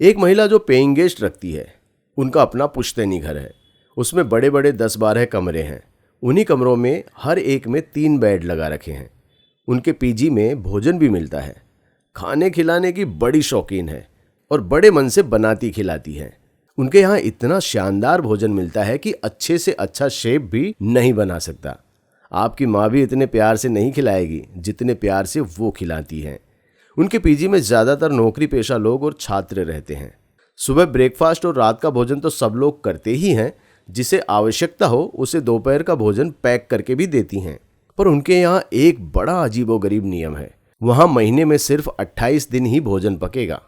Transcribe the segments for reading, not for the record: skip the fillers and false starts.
एक महिला जो पेइंग गेस्ट रखती है, उनका अपना पुश्तैनी घर है। उसमें बड़े बड़े 10-12 कमरे हैं। उन्हीं कमरों में हर एक में 3 बेड लगा रखे हैं। उनके पीजी में भोजन भी मिलता है। खाने खिलाने की बड़ी शौकीन है और बड़े मन से बनाती खिलाती है। उनके यहाँ इतना शानदार भोजन मिलता है कि अच्छे से अच्छा शेफ भी नहीं बना सकता। आपकी माँ भी इतने प्यार से नहीं खिलाएगी जितने प्यार से वो खिलाती हैं। उनके पीजी में ज़्यादातर नौकरी पेशा लोग और छात्र रहते हैं। सुबह ब्रेकफास्ट और रात का भोजन तो सब लोग करते ही हैं। जिसे आवश्यकता हो उसे दोपहर का भोजन पैक करके भी देती हैं। पर उनके यहाँ एक बड़ा अजीबोगरीब नियम है। वहाँ महीने में सिर्फ 28 दिन ही भोजन पकेगा।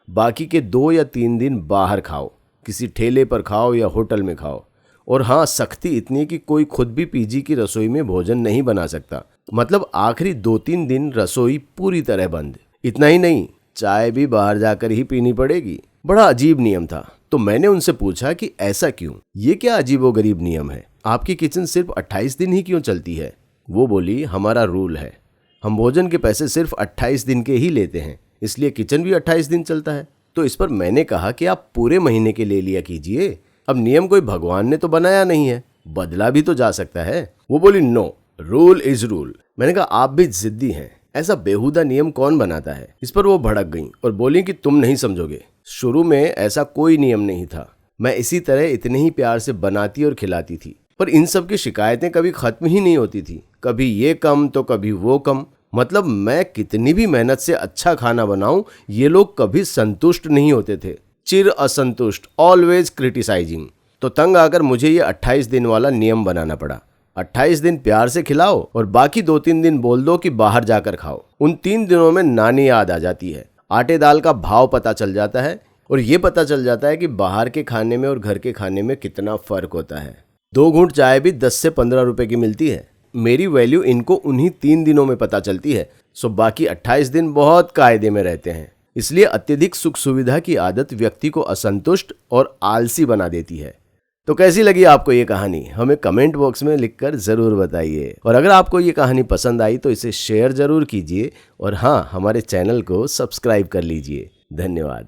बाकी के 2 या 3 दिन बाहर खाओ, किसी ठेले पर खाओ या होटल में खाओ। और हाँ, सख्ती इतनी कि कोई खुद भी पीजी की रसोई में भोजन नहीं बना सकता। मतलब आखिरी 2-3 दिन रसोई पूरी तरह बंद। इतना ही नहीं, चाय भी बाहर जाकर ही पीनी पड़ेगी। बड़ा अजीब नियम था। तो मैंने उनसे पूछा कि ऐसा क्यों, ये क्या अजीबोगरीब नियम है, आपकी किचन सिर्फ 28 दिन ही क्यों चलती है? वो बोली, हमारा रूल है, हम भोजन के पैसे सिर्फ 28 दिन के ही लेते हैं, इसलिए किचन भी 28 दिन चलता है। तो इस पर मैंने कहा कि आप पूरे महीने के ले लिया कीजिए। अब नियम कोई भगवान ने तो बनाया नहीं है, बदला भी तो जा सकता है। वो बोली, नो, रूल इज रूल। मैंने कहा, आप भी जिद्दी हैं, ऐसा बेहुदा नियम कौन बनाता है? इस पर वो भड़क गई और बोली कि तुम नहीं समझोगे, शुरू में ऐसा कोई नियम नहीं था। मैं इसी तरह इतने ही प्यार से बनाती और खिलाती थी, पर इन सब की शिकायतें कभी खत्म ही नहीं होती थी। कभी ये कम तो कभी वो कम। मतलब मैं कितनी भी मेहनत से अच्छा खाना बनाऊं, ये लोग कभी संतुष्ट नहीं होते थे। चिर असंतुष्ट, ऑलवेज क्रिटिसाइजिंग। तो तंग आकर मुझे ये 28 दिन वाला नियम बनाना पड़ा। 28 दिन प्यार से खिलाओ और बाकी 2-3 दिन बोल दो कि बाहर जाकर खाओ। उन 3 दिनों में नानी याद आ जाती है, आटे दाल का भाव पता चल जाता है और ये पता चल जाता है कि बाहर के खाने में और घर के खाने में कितना फर्क होता है। 2 घूंट चाय भी 10 से 15 रुपए की मिलती है। मेरी वैल्यू इनको उन्हीं 3 दिनों में पता चलती है। सो बाकी 28 दिन बहुत कायदे में रहते हैं। इसलिए अत्यधिक सुख सुविधा की आदत व्यक्ति को असंतुष्ट और आलसी बना देती है। तो कैसी लगी आपको ये कहानी, हमें कमेंट बॉक्स में लिखकर ज़रूर बताइए। और अगर आपको ये कहानी पसंद आई तो इसे शेयर ज़रूर कीजिए और हाँ, हमारे चैनल को सब्सक्राइब कर लीजिए। धन्यवाद।